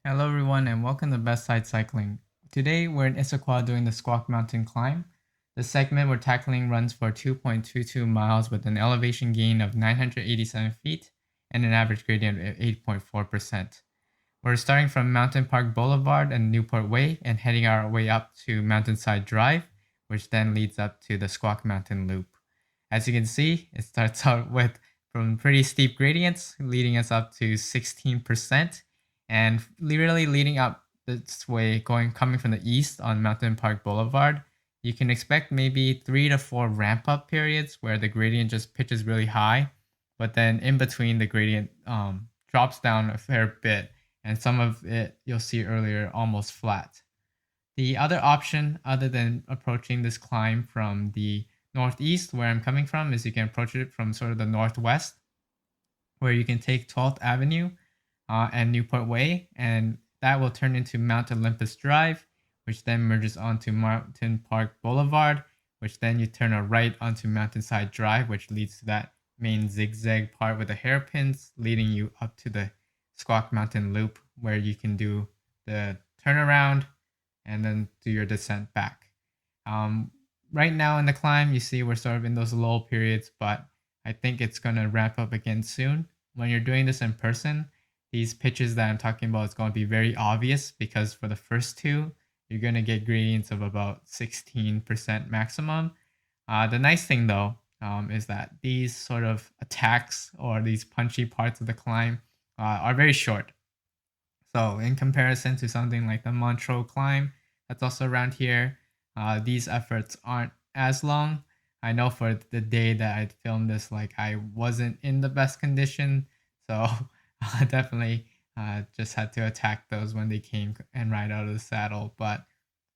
Hello everyone and welcome to Best Side Cycling. Today we're in Issaquah doing the Squak Mountain Climb. The segment we're tackling runs for 2.22 miles with an elevation gain of 987 feet and an average gradient of 8.4%. We're starting from Mountain Park Boulevard and Newport Way and heading our way up to Mountainside Drive, which then leads up to the Squak Mountain Loop. As you can see, it starts out with from pretty steep gradients, leading us up to 16%, and really leading up this way, coming from the east on Mountain Park Boulevard. You can expect maybe 3 to 4 ramp up periods where the gradient just pitches really high, but then in between the gradient drops down a fair bit, and some of it you'll see earlier almost flat. The other option, other than approaching this climb from the northeast, where I'm coming from, is you can approach it from sort of the northwest, where you can take 12th Avenue and Newport Way, and that will turn into Mount Olympus Drive, which then merges onto Mountain Park Boulevard, which then you turn a right onto Mountainside Drive, which leads to that main zigzag part with the hairpins, leading you up to the Squak Mountain Loop, where you can do the turnaround and then do your descent back. Right now in the climb, you see we're sort of in those lull periods, but I think it's going to ramp up again soon. When you're doing this in person, these pitches that I'm talking about is going to be very obvious because for the first two, you're going to get gradients of about 16% maximum. The nice thing though is that these sort of attacks or these punchy parts of the climb are very short. So in comparison to something like the Montreux climb that's also around here, these efforts aren't as long. I know for the day that I filmed this, like I wasn't in the best condition, so I definitely just had to attack those when they came and ride out of the saddle. But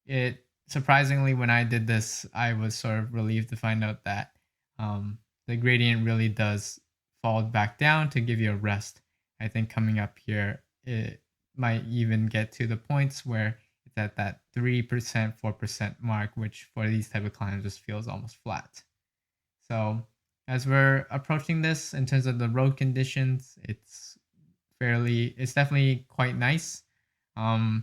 it surprisingly, when I did this, I was sort of relieved to find out that the gradient really does fall back down to give you a rest. I think coming up here, it might even get to the points where it's at that 3%, 4% mark, which for these type of climbs just feels almost flat. So as we're approaching this in terms of the road conditions, it's definitely quite nice. I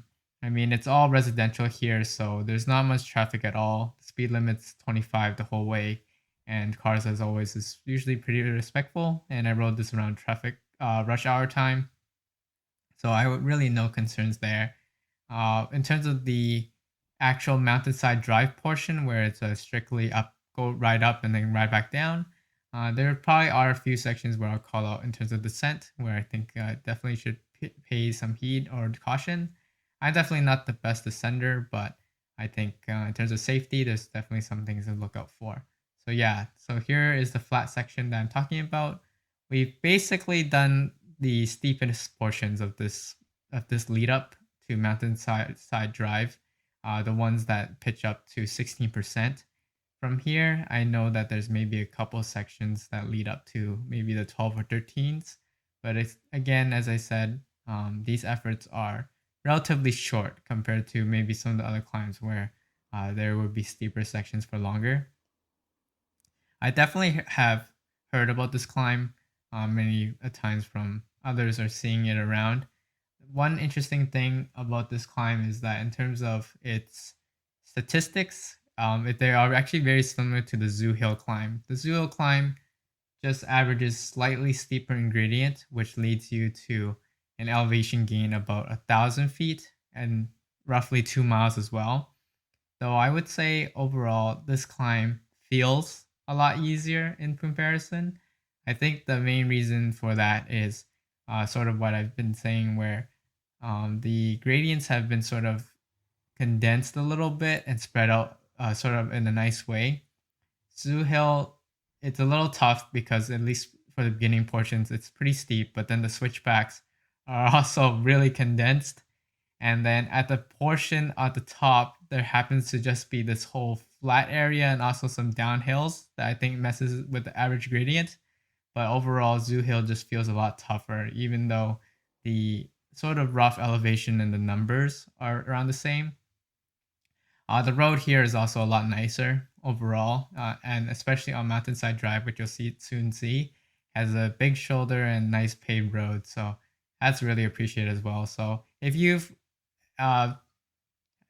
mean, it's all residential here, so there's not much traffic at all. The speed limit's 25 the whole way, and cars, as always, is usually pretty respectful. And I rode this around traffic rush hour time, so I would really no concerns there. In terms of the actual mountainside drive portion, where it's a strictly up, go right up and then right back down, there probably are a few sections where I'll call out in terms of descent, where I think definitely should pay some heed or caution. I'm definitely not the best descender, but I think in terms of safety, there's definitely some things to look out for. So yeah, so here is the flat section that I'm talking about. We've basically done the steepest portions of this lead up to Mountainside Drive, the ones that pitch up to 16%. From here, I know that there's maybe a couple sections that lead up to maybe the 12 or 13s, but it's again, as I said, these efforts are relatively short compared to maybe some of the other climbs where there would be steeper sections for longer. I definitely have heard about this climb many times from others or seeing it around. One interesting thing about this climb is that in terms of its statistics, they are actually very similar to the Zoo Hill climb. The Zoo Hill climb just averages slightly steeper in gradient, which leads you to an elevation gain about 1,000 feet and roughly 2 miles as well. Though I would say overall, this climb feels a lot easier in comparison. I think the main reason for that is sort of what I've been saying, where the gradients have been sort of condensed a little bit and spread out sort of in a nice way. Zoo Hill, it's a little tough because at least for the beginning portions, it's pretty steep, but then the switchbacks are also really condensed. And then at the portion at the top, there happens to just be this whole flat area and also some downhills that I think messes with the average gradient. But overall, Zoo Hill just feels a lot tougher, even though the sort of rough elevation and the numbers are around the same. The road here is also a lot nicer overall, and especially on Mountainside Drive, which you'll soon see, has a big shoulder and nice paved road. So that's really appreciated as well. So if you've uh,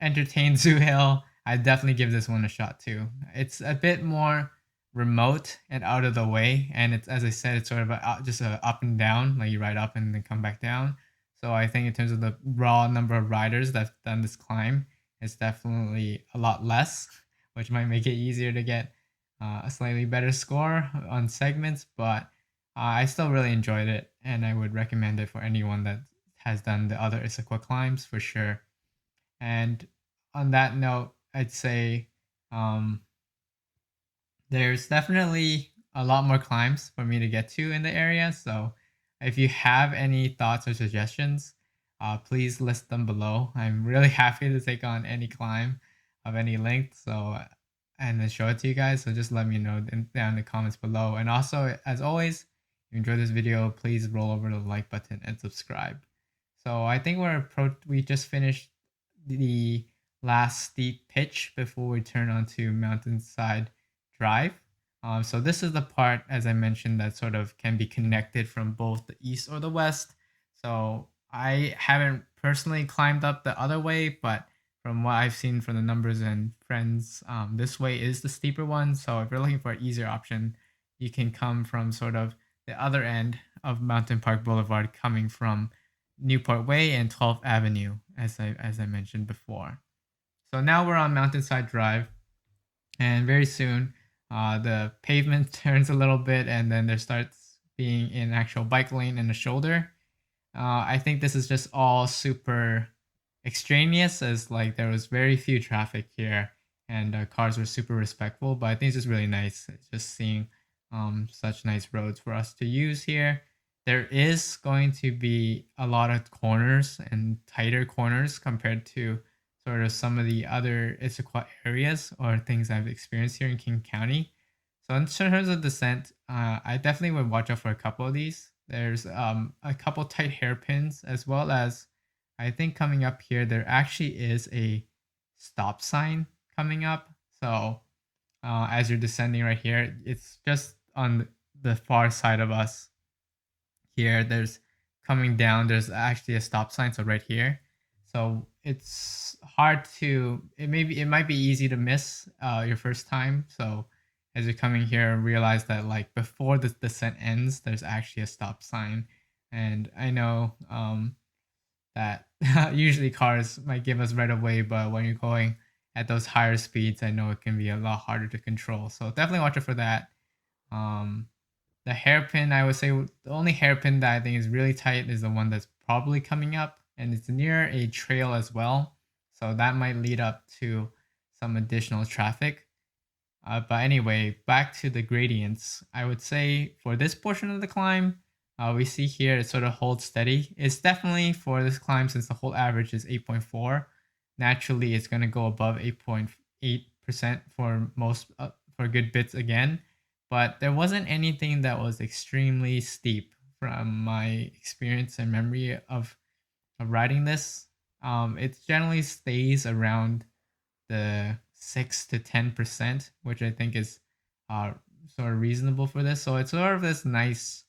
entertained Zoo Hill, I definitely give this one a shot too. It's a bit more remote and out of the way, and it's, as I said, it's sort of just a up and down, like you ride up and then come back down. So I think in terms of the raw number of riders that's done this climb, it's definitely a lot less, which might make it easier to get a slightly better score on segments. But I still really enjoyed it, and I would recommend it for anyone that has done the other Issaquah climbs for sure. And on that note, I'd say um, there's definitely a lot more climbs for me to get to in the area. So if you have any thoughts or suggestions, please list them below. I'm really happy to take on any climb of any length. So and then show it to you guys. So just let me know down in the comments below. And also, as always, if you enjoyed this video, please roll over to the like button and subscribe. So I think we just finished the last steep pitch before we turn onto Mountainside Drive. So this is the part, as I mentioned, that sort of can be connected from both the east or the west. So I haven't personally climbed up the other way, but from what I've seen from the numbers and friends, this way is the steeper one. So if you're looking for an easier option, you can come from sort of the other end of Mountain Park Boulevard, coming from Newport Way and 12th Avenue, as I mentioned before. So now we're on Mountainside Drive, and very soon the pavement turns a little bit, and then there starts being an actual bike lane and a shoulder. I think this is just all super extraneous, as like there was very few traffic here, and cars were super respectful. But I think it's just really nice just seeing such nice roads for us to use here. There is going to be a lot of corners and tighter corners compared to sort of some of the other Issaquah areas or things I've experienced here in King County. So in terms of descent, I definitely would watch out for a couple of these. There's a couple tight hairpins, as well as I think coming up here there actually is a stop sign coming up. So as you're descending right here, it's just on the far side of us here. There's coming down, there's actually a stop sign, so right here. So it's hard to, it might be easy to miss your first time. So as you're coming here, realize that like before the descent ends, there's actually a stop sign. And I know that usually cars might give us right away, but when you're going at those higher speeds, I know it can be a lot harder to control. So definitely watch out for that. Um, the hairpin, I would say the only hairpin that I think is really tight is the one that's probably coming up, and it's near a trail as well. So that might lead up to some additional traffic. But anyway, back to the gradients. I would say for this portion of the climb, we see here it sort of holds steady. It's definitely for this climb, since the whole average is 8.4. Naturally, it's going to go above 8.8% for most for good bits again. But there wasn't anything that was extremely steep from my experience and memory of riding this. It generally stays around the 6 to 10%, which I think is sort of reasonable for this. So it's sort of this nice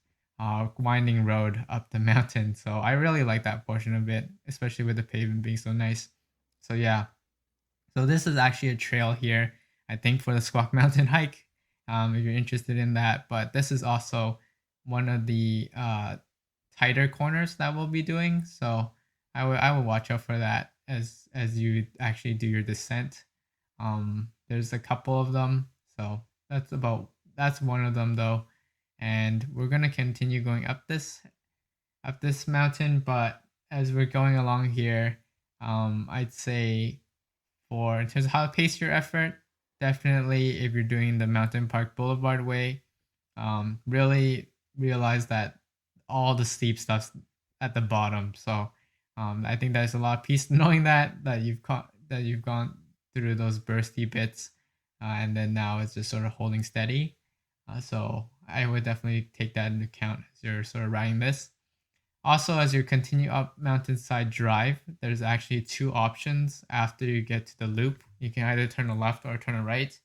winding road up the mountain. So I really like that portion of it, especially with the pavement being so nice. So yeah, so this is actually a trail here, I think, for the Squak Mountain hike, if you're interested in that. But this is also one of the tighter corners that we'll be doing. So I would watch out for that as you actually do your descent. There's a couple of them, so that's one of them though. And we're gonna continue going up this mountain, but as we're going along here, I'd say for in terms of how to pace your effort, definitely if you're doing the Mountain Park Boulevard way, really realize that all the steep stuff's at the bottom. So I think there's a lot of peace knowing that you've gone through those bursty bits, and then now it's just sort of holding steady. So I would definitely take that into account as you're sort of riding this. Also, as you continue up Mountainside Drive, there's actually two options after you get to the loop. You can either turn a left or turn a right.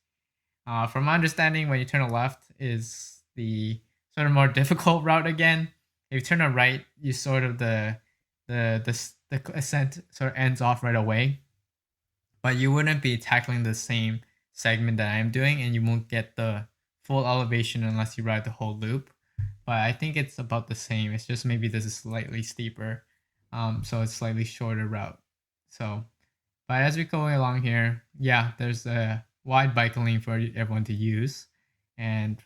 From my understanding, when you turn a left is the sort of more difficult route again. if you turn a right, you sort of the ascent sort of ends off right away, but you wouldn't be tackling the same segment that I'm doing, and you won't get the full elevation unless you ride the whole loop. But I think it's about the same. It's just maybe this is slightly steeper, so it's slightly shorter route. So, but as we go along here, yeah, there's a wide bike lane for everyone to use, and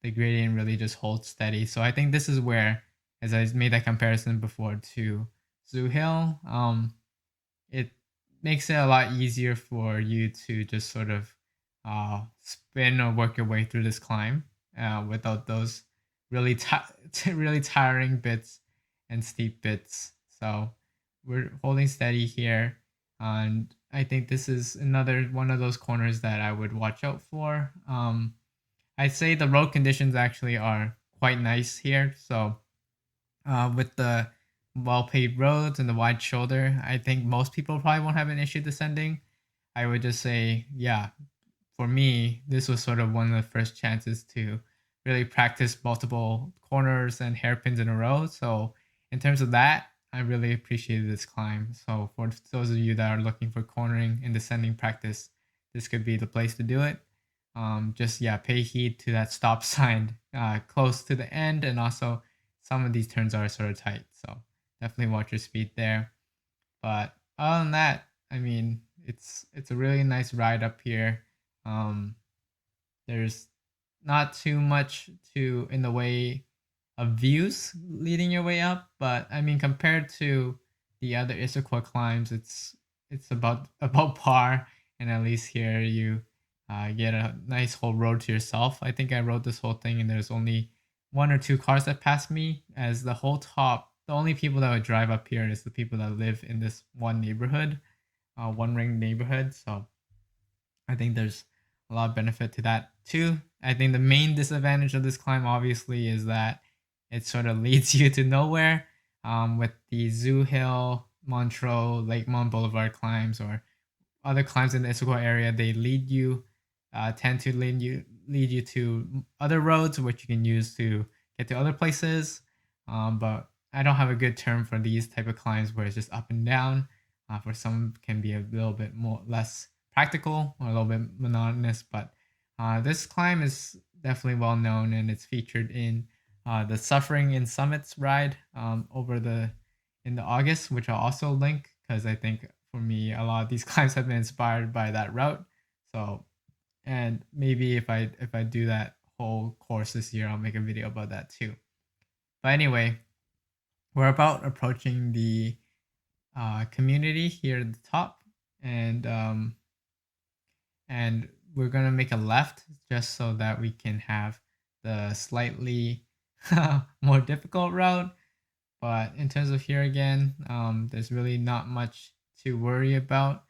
the gradient really just holds steady. So I think this is where, as I made that comparison before to Zoo Hill, it makes it a lot easier for you to just sort of spin or work your way through this climb without those really really tiring bits and steep bits. So we're holding steady here, and I think this is another one of those corners that I would watch out for. I'd say the road conditions actually are quite nice here. So with the well-paved roads and the wide shoulder, I think most people probably won't have an issue descending. I would just say, yeah, for me, this was sort of one of the first chances to really practice multiple corners and hairpins in a row. So in terms of that, I really appreciated this climb. So for those of you that are looking for cornering and descending practice, this could be the place to do it. Just yeah, pay heed to that stop sign close to the end, and also some of these turns are sort of tight. So definitely watch your speed there. But other than that, I mean, it's a really nice ride up here. Um, there's not too much to in the way of views leading your way up, but I mean compared to the other Issaquah climbs, it's about par, and at least here you get a nice whole road to yourself. I think I rode this whole thing, and there's only one or two cars that passed me. As the whole top, the only people that would drive up here is the people that live in this one neighborhood, one ring neighborhood. So I think there's a lot of benefit to that too. I think the main disadvantage of this climb obviously is that it sort of leads you to nowhere. With the Zoo Hill, Montreux, Lakemont Boulevard climbs, or other climbs in the Issaquah area, they tend to lead you to other roads which you can use to get to other places. But I don't have a good term for these type of climbs where it's just up and down. For some, can be a little bit more less practical or a little bit monotonous. But this climb is definitely well known, and it's featured in the Suffering in Summits ride in the August, which I'll also link because I think for me a lot of these climbs have been inspired by that route. So, and maybe if I do that whole course this year, I'll make a video about that too. But anyway, we're about approaching the community here at the top, and and we're gonna make a left just so that we can have the slightly more difficult route. But in terms of here again, there's really not much to worry about.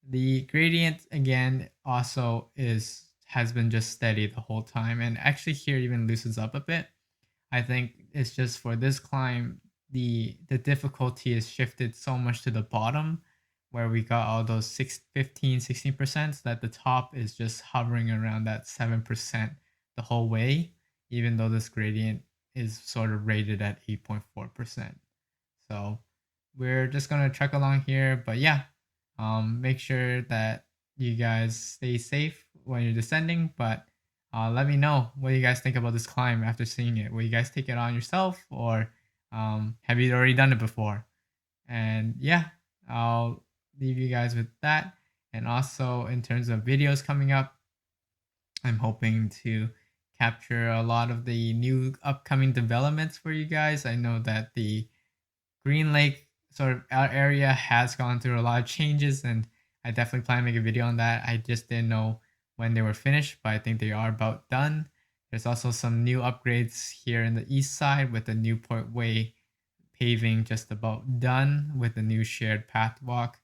The gradient again also has been just steady the whole time, and actually here even loosens up a bit. I think it's just for this climb, the difficulty is shifted so much to the bottom where we got all those 16% that the top is just hovering around that 7% the whole way, even though this gradient is sort of rated at 8.4%. So we're just gonna trek along here, but yeah, make sure that you guys stay safe when you're descending. But let me know what you guys think about this climb after seeing it. Will you guys take it on yourself, or have you already done it before? And yeah, I'll leave you guys with that. And also, in terms of videos coming up, I'm hoping to capture a lot of the new upcoming developments for you guys. I know that the Green Lake sort of our area has gone through a lot of changes, and I definitely plan to make a video on that. I just didn't know when they were finished, but I think they are about done. There's also some new upgrades here in the east side with the Newport Way paving just about done with the new shared path walk,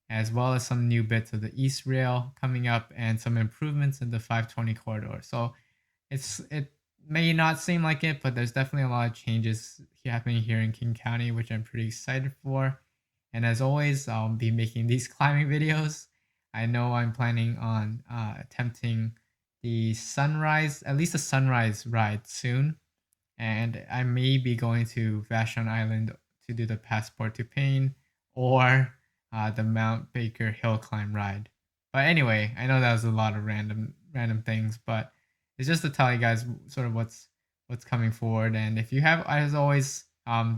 as well as some new bits of the East Rail coming up and some improvements in the 520 corridor. So it may not seem like it, but there's definitely a lot of changes happening here in King County, which I'm pretty excited for. And as always, I'll be making these climbing videos. I know I'm planning on attempting the sunrise, at least a sunrise ride soon. and I may be going to Vashon Island to do the Passport to Pain or the Mount Baker Hill Climb ride. But anyway, I know that was a lot of random things, but it's just to tell you guys sort of what's coming forward. And if you have, as always,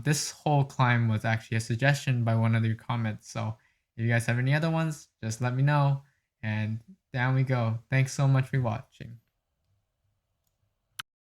this whole climb was actually a suggestion by one of your comments. So if you guys have any other ones, just let me know. And down we go. Thanks so much for watching.